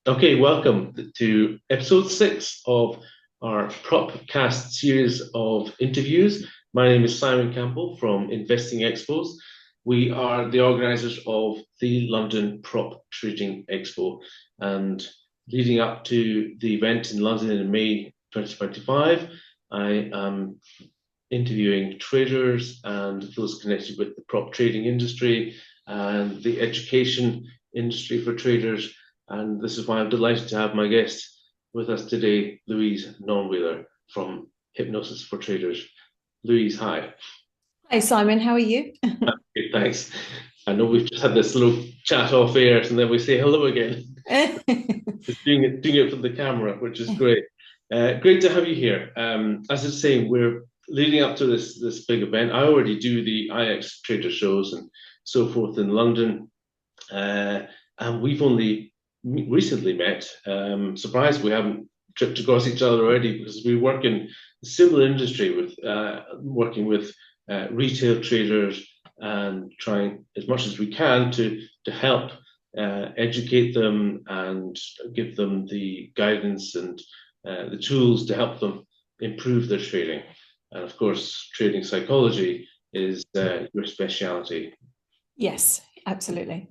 Okay, welcome to episode 6 of our PropCast series of interviews. My name is Simon Campbell from Investing Expos. We are the organisers of the London Prop Trading Expo, and leading up to the event in London in May 2025, I am interviewing traders and those connected with the prop trading industry and the education industry for traders. And this is why I'm delighted to have my guest with us today, Louise Nonweiler from Hypnosis for Traders. Louise, hi. Hi Simon, how are you? Good, thanks. I know we've just had this little chat off air, and then we say hello again. Just doing it for the camera, which is great. Great to have you here. As I was saying, we're leading up to this big event. I already do the IX trader shows and so forth in London, and we've only recently met. Surprised we haven't tripped across each other already because we work in a similar industry with working with retail traders and trying as much as we can to help educate them and give them the guidance and the tools to help them improve their trading. And of course, trading psychology is your specialty. Yes, absolutely.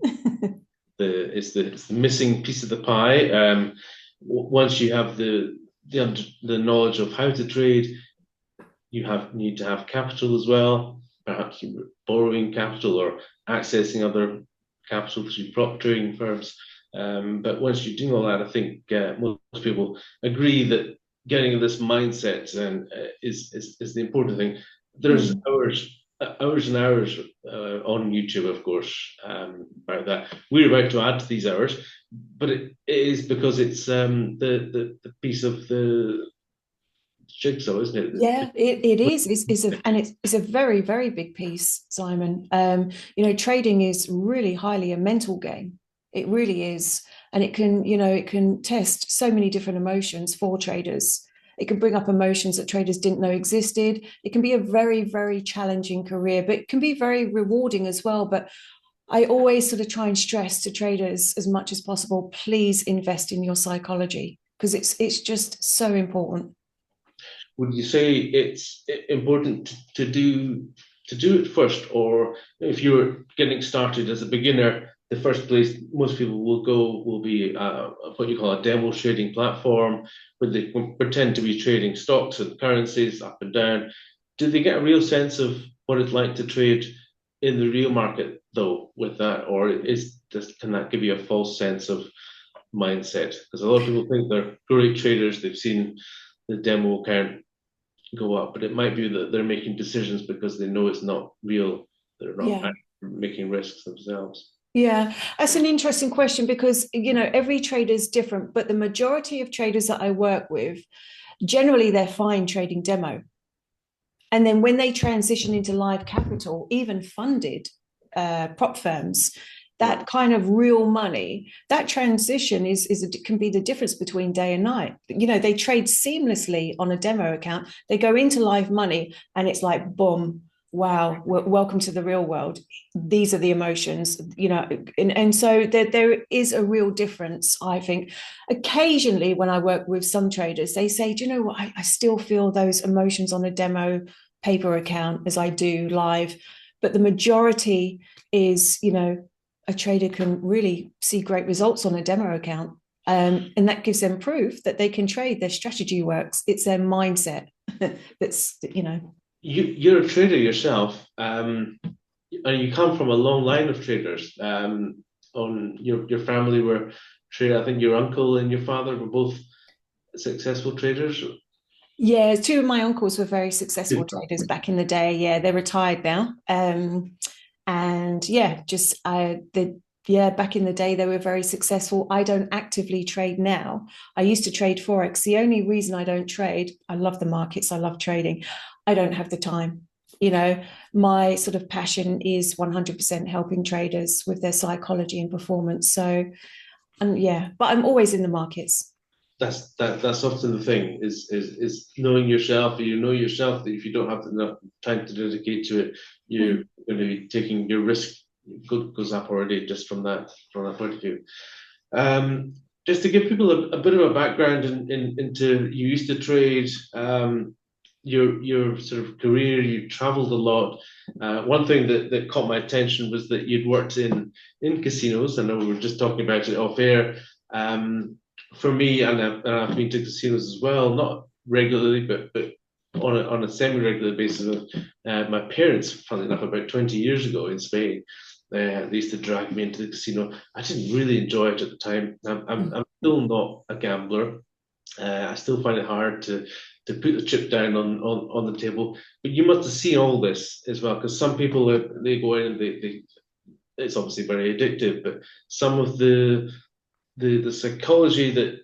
It's the missing piece of the pie. Once you have the knowledge of how to trade, need to have capital as well. Perhaps you're borrowing capital or accessing other capital through prop trading firms. But once you're doing all that, I think most people agree that getting this mindset is the important thing. There's Mm. hours and hours on YouTube, of course, about that. We're about to add to these hours, but it is because it's the piece of the jigsaw, isn't it? Yeah, it is. It's a very, very big piece, Simon. Trading is really highly a mental game. It really is. And it can test so many different emotions for traders. It can bring up emotions that traders didn't know existed. It can be a very, very challenging career, but it can be very rewarding as well. But I always sort of try and stress to traders as much as possible, please invest in your psychology because it's just so important. Would you say it's important to do it first, or if you're getting started as a beginner, the first place most people will go will be what you call a demo trading platform, where they can pretend to be trading stocks and currencies up and down. Do they get a real sense of what it's like to trade in the real market, though, with that, or can that give you a false sense of mindset? Because a lot of people think they're great traders, they've seen the demo account go up, but it might be that they're making decisions because they know it's not real. They're not Yeah. making risks themselves. Yeah, that's an interesting question because every trader is different, but the majority of traders that I work with, generally they're fine trading demo. And then when they transition into live capital, even funded prop firms, Yeah. that kind of real money, that transition can be the difference between day and night. They trade seamlessly on a demo account. They go into live money, and it's like boom, wow, welcome to the real world. These are the emotions, and so there is a real difference. I think occasionally when I work with some traders, they say, do you know what, I still feel those emotions on a demo paper account as I do live. But the majority is, a trader can really see great results on a demo account. And that gives them proof that they can trade, their strategy works. It's their mindset that's. You're a trader yourself, and you come from a long line of traders. On your family were trader. I think your uncle and your father were both successful traders. Yeah, two of my uncles were very successful traders back in the day. Yeah, they're retired now. And yeah, back in the day they were very successful. I don't actively trade now. I used to trade Forex. The only reason I don't trade, I love the markets, I love trading. I don't have the time. You know, my sort of passion is 100% helping traders with their psychology and performance. So, and yeah, but I'm always in the markets. That's often the thing is knowing yourself. You know yourself that if you don't have enough time to dedicate to it, you're Mm. going to be taking your risk goes up already just from that point of view. Um, just to give people a bit of a background into you used to trade, your sort of career, you traveled a lot. One thing that caught my attention was that you'd worked in casinos. I know we were just talking about it off air. For me, and I've been to casinos as well, not regularly, but on a semi-regular basis with my parents, funnily enough, about 20 years ago in Spain. They used to drag me into the casino. I didn't really enjoy it at the time. I'm still not a gambler. I still find it hard to put the chip down on the table. But you must have seen all this as well, because some people they go in and they it's obviously very addictive. But some of the psychology that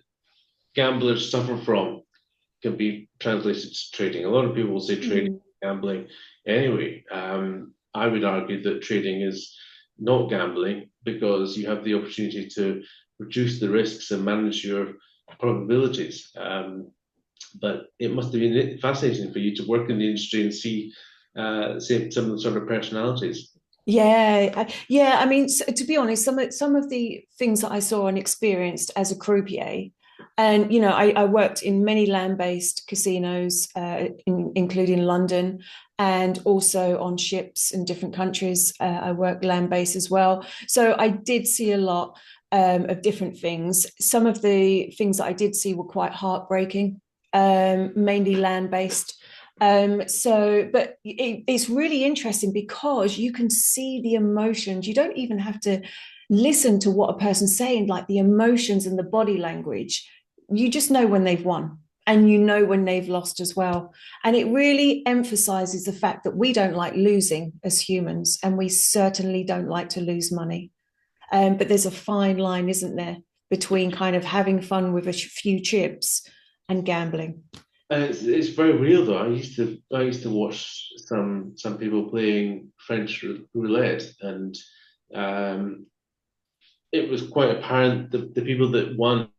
gamblers suffer from can be translated to trading. A lot of people will say trading, gambling. Anyway, I would argue that trading is not gambling because you have the opportunity to reduce the risks and manage your probabilities. But it must have been fascinating for you to work in the industry and see some of the sort of personalities. Yeah. I mean, to be honest, some of the things that I saw and experienced as a croupier, and I worked in many land-based casinos, including London, and also on ships in different countries. I worked land-based as well, so I did see a lot of different things. Some of the things that I did see were quite heartbreaking, mainly land-based. But it's really interesting because you can see the emotions. You don't even have to listen to what a person's saying, like the emotions and the body language. You just know when they've won and you know when they've lost as well. And it really emphasizes the fact that we don't like losing as humans, and we certainly don't like to lose money. But there's a fine line, isn't there, between kind of having fun with a few chips and gambling. It's very real though. I used to watch some people playing French roulette, and um, it was quite apparent the people that won,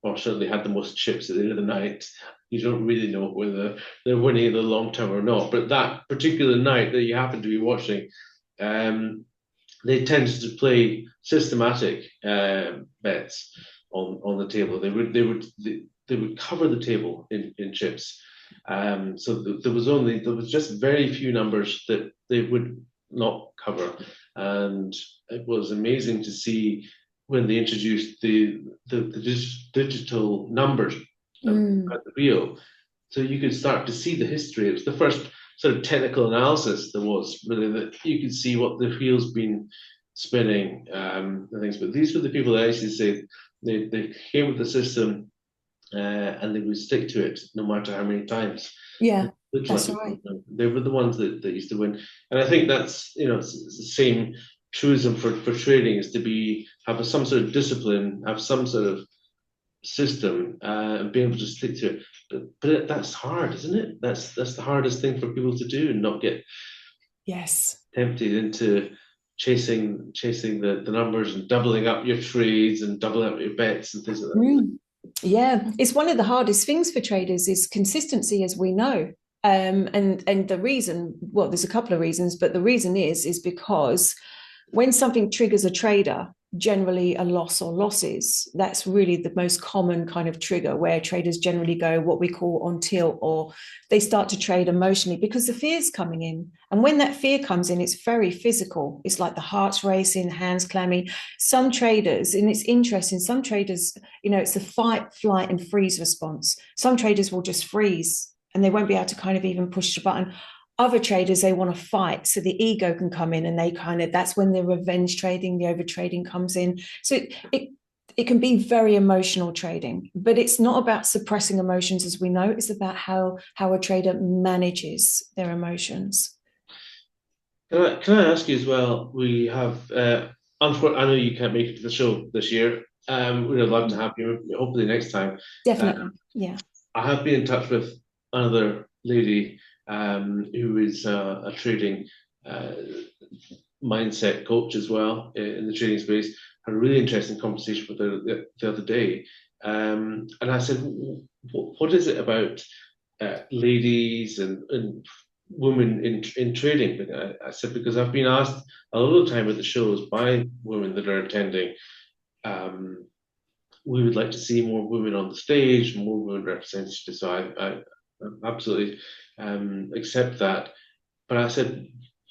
or certainly had the most chips at the end of the night. You don't really know whether they're winning in the long term or not. But that particular night that you happen to be watching, um, they tended to play systematic bets on the table. They would cover the table in chips. So there was just very few numbers that they would not cover, and it was amazing to see when they introduced the digital numbers at the wheel, so you could start to see the history. It was the first sort of technical analysis there was, really, that you could see what the wheel's been spinning, and things. But these were the people that actually say they came with the system, and they would stick to it no matter how many times. Yeah, that's right. They were the ones that used to win, and I think that's it's the same truism for trading, is to have some sort of discipline, have some sort of system, and be able to stick to it. But that's hard, isn't it? That's the hardest thing for people to do, and not get tempted into chasing the numbers and doubling up your trades and doubling up your bets and things like that. Yeah, it's one of the hardest things for traders is consistency, as we know. And the reason, well, there's a couple of reasons, but the reason is because when something triggers a trader, generally a loss or losses, that's really the most common kind of trigger, where traders generally go what we call on tilt, or they start to trade emotionally because the fear's coming in. And when that fear comes in, it's very physical. It's like the heart's racing, hands clammy. Some traders, and it's interesting, some traders, it's the fight, flight, and freeze response. Some traders will just freeze and they won't be able to kind of even push the button. Other traders, they want to fight, so the ego can come in, and that's when the revenge trading, the over trading comes in. So it can be very emotional trading, but it's not about suppressing emotions, as we know. It's about how a trader manages their emotions. Can I ask you as well? We have, I know you can't make it to the show this year. We'd love to have you, hopefully next time. Definitely, yeah. I have been in touch with another lady who is a trading mindset coach as well in the trading space. Had a really interesting conversation with her the other day, and I said, "What is it about ladies and women in trading?" But I said, because I've been asked a lot of time at the shows by women that are attending, we would like to see more women on the stage, more women represented. So I absolutely accept that. But I said,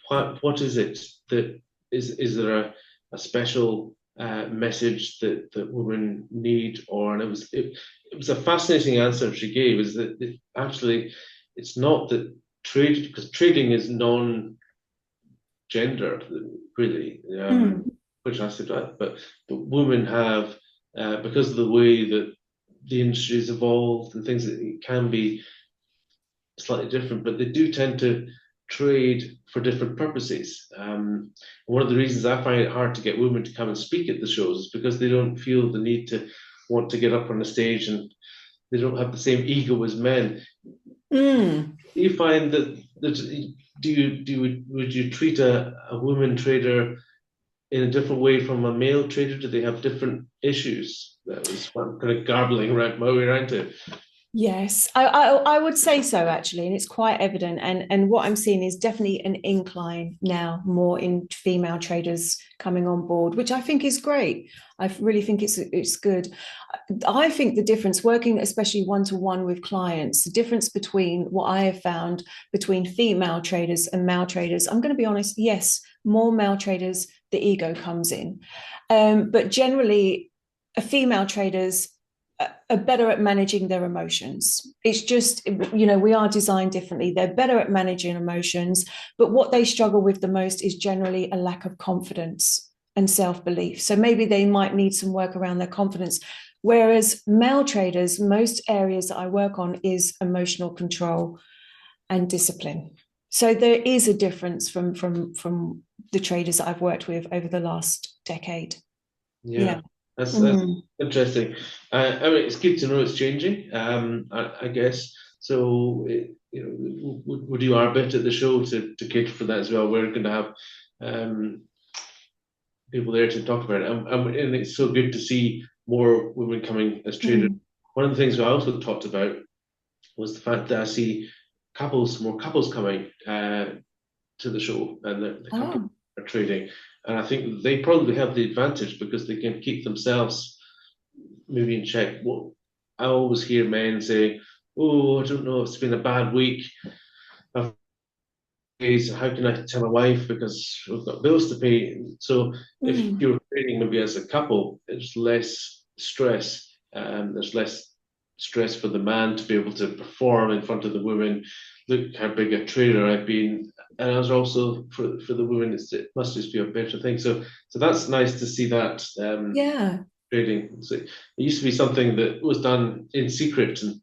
what is it that is there a special message that women need? And it was a fascinating answer she gave, is that actually it's not that trade, because trading is non-gender really, which I said, but women have, because of the way that the industry has evolved and things, it can be slightly different, but they do tend to trade for different purposes. One of the reasons I find it hard to get women to come and speak at the shows is because they don't feel the need to want to get up on the stage, and they don't have the same ego as men. Do you find that would you treat a woman trader in a different way from a male trader? Do they have different issues? That was what I'm kind of garbling my way around to. Yes, I would say so, actually, and it's quite evident. And what I'm seeing is definitely an incline now, more in female traders coming on board, which I think is great. I really think it's good. I think the difference, working especially one-to-one with clients, the difference between what I have found between female traders and male traders, I'm going to be honest, yes, more male traders, the ego comes in. But generally, female traders are better at managing their emotions. It's just, we are designed differently. They're better at managing emotions, but what they struggle with the most is generally a lack of confidence and self-belief. So maybe they might need some work around their confidence. Whereas male traders, most areas that I work on is emotional control and discipline. So there is a difference from the traders that I've worked with over the last decade. Yeah. That's interesting. I mean, it's good to know it's changing. I guess so. We'll do our bit at the show to cater for that as well. We're going to have people there to talk about it, and it's so good to see more women coming as traders. One of the things I also talked about was the fact that I see more couples coming to the show, and the couples are trading. And I think they probably have the advantage because they can keep themselves maybe in check. What I always hear men say, "Oh, I don't know, it's been a bad week. How can I tell my wife because we've got bills to pay?" So if you're trading maybe as a couple, there's less stress. There's less stress for the man to be able to perform in front of the women. Look how big a trader I've been. And as also for the women, it must just be a better thing. So that's nice to see that trading. So it used to be something that was done in secret, and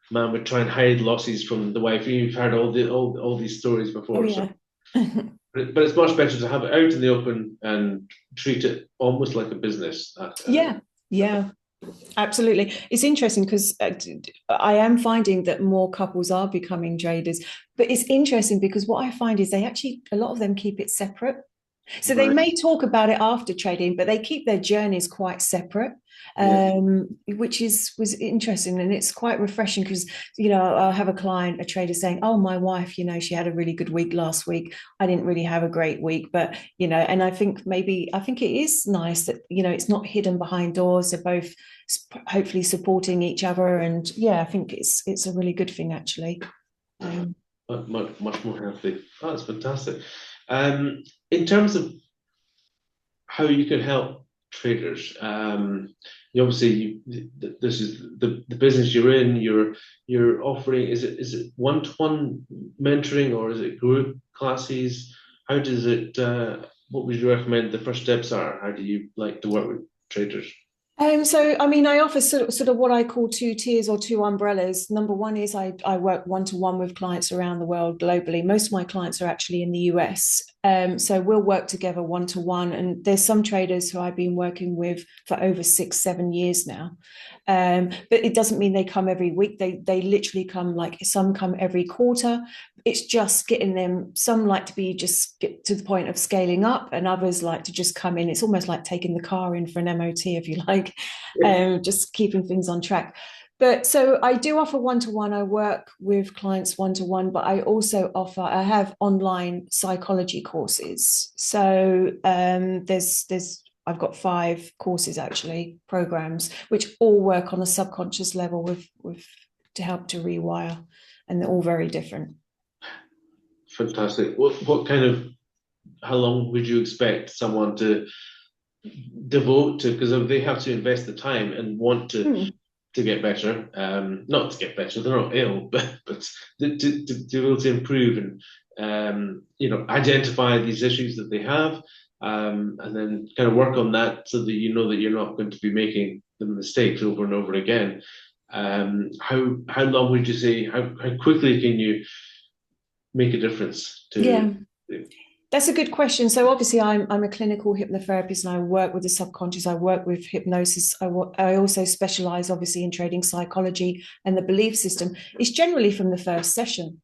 man would try and hide losses from the wife. You've heard all these stories before. So, but it's much better to have it out in the open and treat it almost like a business. Yeah. Absolutely. It's interesting because I am finding that more couples are becoming traders, but it's interesting because what I find is a lot of them keep it separate. So they may talk about it after trading, but they keep their journeys quite separate, which was interesting. And it's quite refreshing because, I'll have a client, a trader saying, "Oh, my wife, she had a really good week last week. I didn't really have a great week." But, and I think it is nice that, it's not hidden behind doors. They're both hopefully supporting each other. And I think it's a really good thing, actually. Much more healthy. Oh, that's fantastic. In terms of how you can help traders, obviously this is the business you're in. You're offering. Is it one-to-one mentoring or is it group classes? How does it? What would you recommend the first steps are? How do you like to work with traders? So, I offer sort of what I call two tiers or two umbrellas. Number one is I work one-to-one with clients around the world globally. Most of my clients are actually in the US. So we'll work together one-to-one. And there's some traders who I've been working with for over 6-7 years now. But it doesn't mean they come every week. They literally come, like some come every quarter. It's just getting them. Some like to be just get to the point of scaling up, and others like to just come in. It's almost like taking the car in for an MOT, if you like, just keeping things on track. But so I do offer one-to-one. I work with clients one-to-one, but I have online psychology courses. So there's I've got 5 courses, actually, programs, which all work on a subconscious level with to help to rewire, and they're all very different. Fantastic. What kind of, how long would you expect someone to devote to, because they have to invest the time and want to get better, not to get better, they're not ill, but to be able to improve and identify these issues that they have, and then kind of work on that so that you know that you're not going to be making the mistakes over and over again. How long would you say, how quickly can you make a difference to? Yeah. That's a good question. So obviously I'm a clinical hypnotherapist, and I work with the subconscious. I work with hypnosis. I also specialize obviously in trading psychology and the belief system. It's generally from the first session.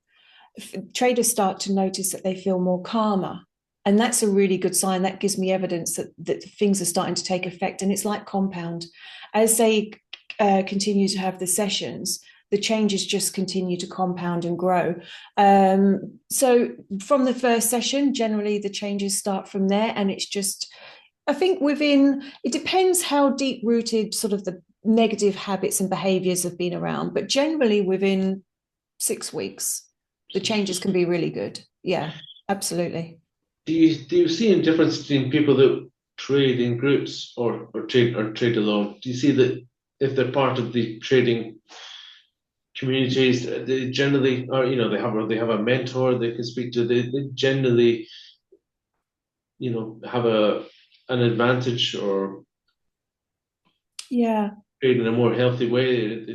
Traders start to notice that they feel more calmer. And that's a really good sign. That gives me evidence that things are starting to take effect. And it's like compound. As they continue to have the sessions, the changes just continue to compound and grow. So from the first session, generally the changes start from there. And it's just, I think it depends how deep rooted sort of the negative habits and behaviors have been around, but generally within 6 weeks, the changes can be really good. Yeah, absolutely. Do you see a difference between people that trade in groups or trade alone? Do you see that if they're part of the trading communities, they generally are, they have a mentor they can speak to, they generally, have an advantage, or trade in a more healthy way?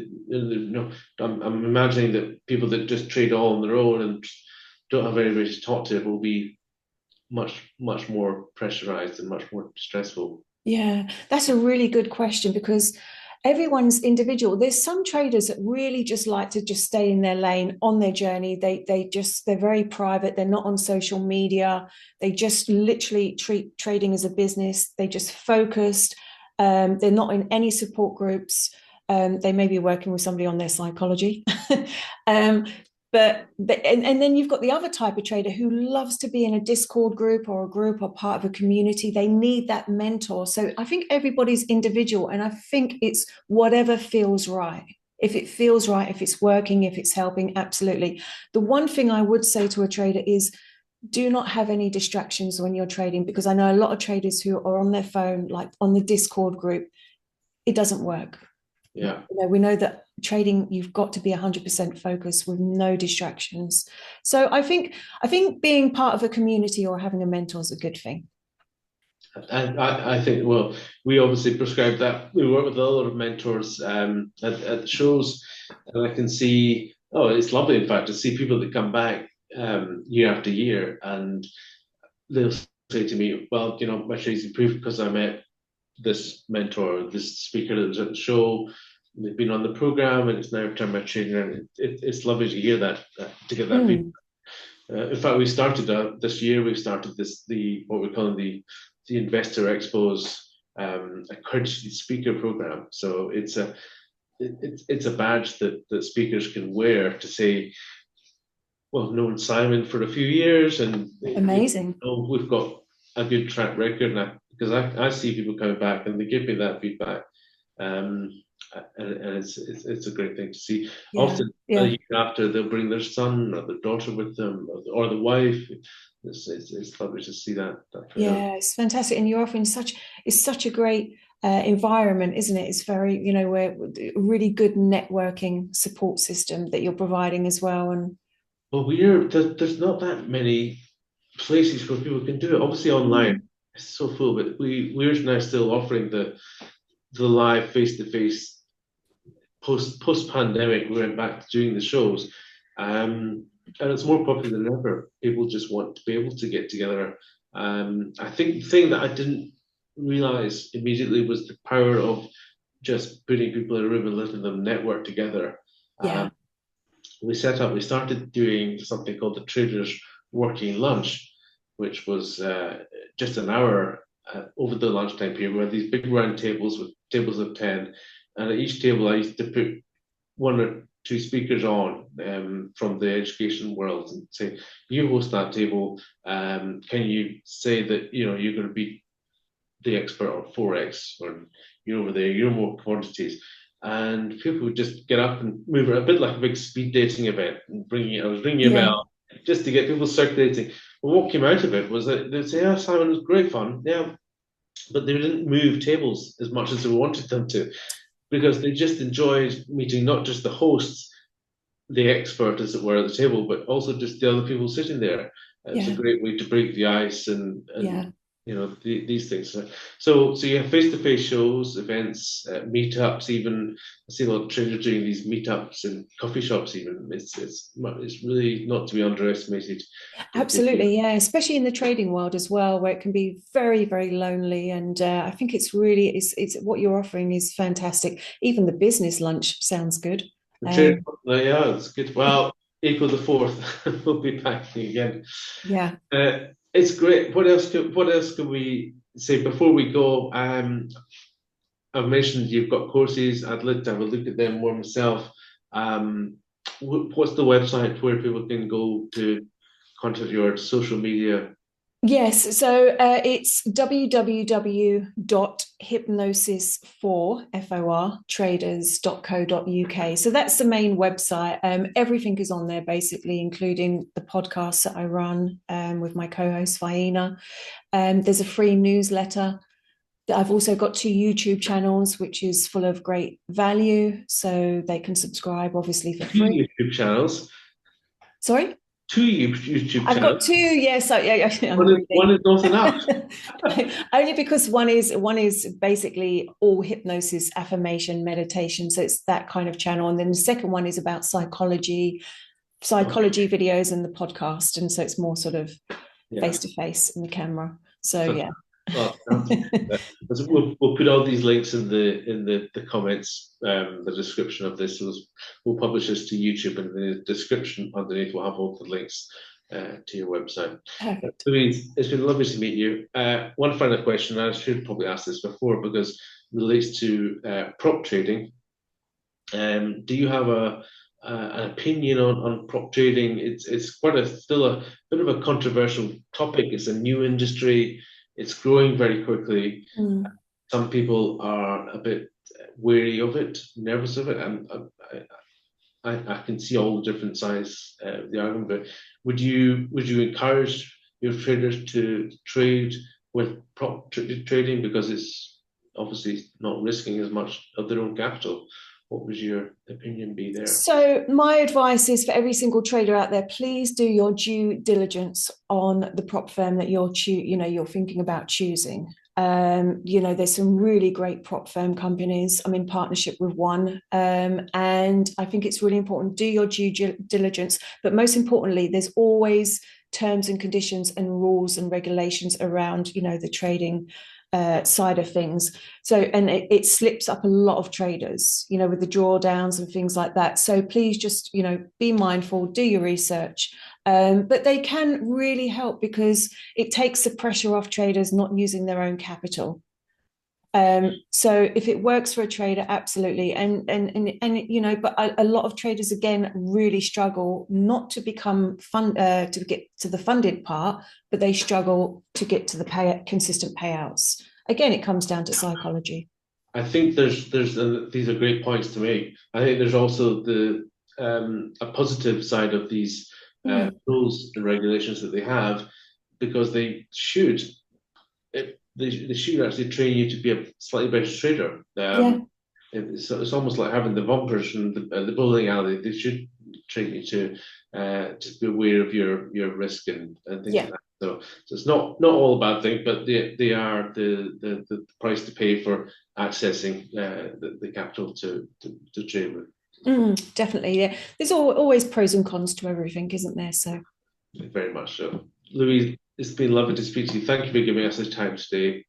I'm imagining that people that just trade all on their own and don't have anybody to talk to will be much more pressurized and much more stressful. Yeah, that's a really good question, because everyone's individual. There's some traders that really just like to just stay in their lane on their journey. They're very private. They're not on social media. They just literally treat trading as a business. They just focused. They're not in any support groups. They may be working with somebody on their psychology. But then you've got the other type of trader who loves to be in a Discord group or part of a community. They need that mentor. So I think everybody's individual, and I think it's whatever feels right. If it feels right, if it's working, if it's helping, absolutely. The one thing I would say to a trader is, do not have any distractions when you're trading, because I know a lot of traders who are on their phone, like on the Discord group. It doesn't work. Yeah. We know that trading, you've got to be 100% focused with no distractions. So I think being part of a community or having a mentor is a good thing. And I think, well, we obviously prescribe that. We work with a lot of mentors at the shows, and I can see, it's lovely, in fact, to see people that come back year after year, and they'll say to me, well, my trading's improved because I met this mentor, this speaker that was at the show. They've been on the program, and it's now turned my trading around. It's lovely to hear that, to get that feedback. In fact, we started this year. We've started what we're calling the Investor Expos accredited speaker program. So it's a badge that speakers can wear to say, well, known Simon for a few years, and amazing. We've got a good track record now, because I see people coming back and they give me that feedback, and it's a great thing to see. Yeah. Often a year after, they'll bring their son or their daughter with them, or the wife. It's lovely to see that. It's fantastic, and you're offering such a great environment, isn't it? It's very, we're a really good networking support system that you're providing as well. And well, there's not that many places where people can do it. Obviously, online it's so full, but we're now still offering the live face-to-face. Post pandemic, we went back to doing the shows, and it's more popular than ever. People just want to be able to get together. I think the thing that I didn't realize immediately was the power of just putting people in a room and letting them network together. We started doing something called the Traders Working Lunch, which was just an hour over the lunchtime period. We had these big round tables with tables of 10, and at each table I used to put 1 or 2 speakers on from the education world and say, you host that table. Can you say that you're going to be the expert on Forex, or you're over there, you're more commodities. And people would just get up and move it, a bit like a big speed dating event, and I was ringing a bell just to get people circulating. Well, what came out of it was that they'd say, "Oh, Simon, it was great fun, yeah," but they didn't move tables as much as they wanted them to, because they just enjoyed meeting not just the hosts, the expert, as it were, at the table, but also just the other people sitting there. It's a great way to break the ice and these things. So you have face-to-face shows, events, meetups. Even I see a lot of traders doing these meetups in coffee shops. Even it's really not to be underestimated. Absolutely, yeah, especially in the trading world as well, where it can be very, very lonely. And I think it's what you're offering is fantastic. Even the business lunch sounds good. Yeah, it's good. Well, April the 4th, we'll be back again. Yeah. It's great. What else can we say before we go? I've mentioned you've got courses. I'd like to have a look at them more myself. What's the website where people can go to contact your social media? Yes, so it's www.hypnosis4traders.co.uk. So that's the main website. Everything is on there, basically, including the podcasts that I run with my co-host Faina. There's a free newsletter. I've also got 2 YouTube channels, which is full of great value, so they can subscribe, obviously, for free. 2 YouTube channels. Sorry? 2 YouTube channels. I've got 2, yes. One is not enough. Only because one is basically all hypnosis, affirmation, meditation. So it's that kind of channel. And then the second one is about psychology videos and the podcast. And so it's more sort of face to face in the camera. So yeah. Well, we'll put all these links in the comments, the description of this. We'll publish this to YouTube, and in the description underneath we'll have all the links to your website. Perfect. Louise, it's been lovely to meet you. One final question, I should probably ask this before because it relates to prop trading. Do you have an opinion on prop trading? It's still a bit of a controversial topic. It's a new industry. It's growing very quickly. Some people are a bit wary of it, nervous of it, and I can see all the different sides of the argument. But would you encourage your traders to trade with prop trading, because it's obviously not risking as much of their own capital? What would your opinion be there? So my advice is for every single trader out there, please do your due diligence on the prop firm that you're thinking about choosing. There's some really great prop firm companies. I'm in partnership with one, and I think it's really important. Do your due diligence, but most importantly, there's always terms and conditions and rules and regulations around, the trading side of things. So, and it slips up a lot of traders, with the drawdowns and things like that. So please just, be mindful, do your research. But they can really help because it takes the pressure off traders not using their own capital. So if it works for a trader, absolutely. And but a lot of traders, again, really struggle not to become to get to the funded part, but they struggle to get to the consistent payouts. Again, it comes down to psychology. I think there's these are great points to make. I think there's also a positive side of these rules and regulations that they have, because they should actually train you to be a slightly better trader. It's almost like having the bumpers from the bowling alley. They should train you to be aware of your risk and things like that. So it's not all a bad thing, but they are the price to pay for accessing the capital to trade with. Definitely, yeah. There's always pros and cons to everything, isn't there? So very much so. Louise, it's been lovely to speak to you. Thank you for giving us this time today,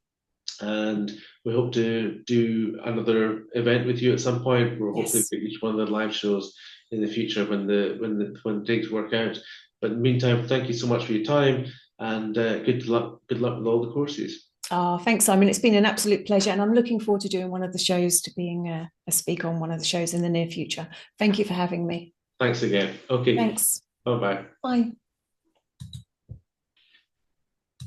and we hope to do another event with you at some point. We're hoping to each one of the live shows in the future when things work out. But in the meantime, thank you so much for your time, and good luck with all the courses. Oh, thanks, Simon. It's been an absolute pleasure, and I'm looking forward to doing one of the shows, to being a speaker on one of the shows in the near future. Thank you for having me. Thanks again. Okay. Thanks. Bye-bye. Bye.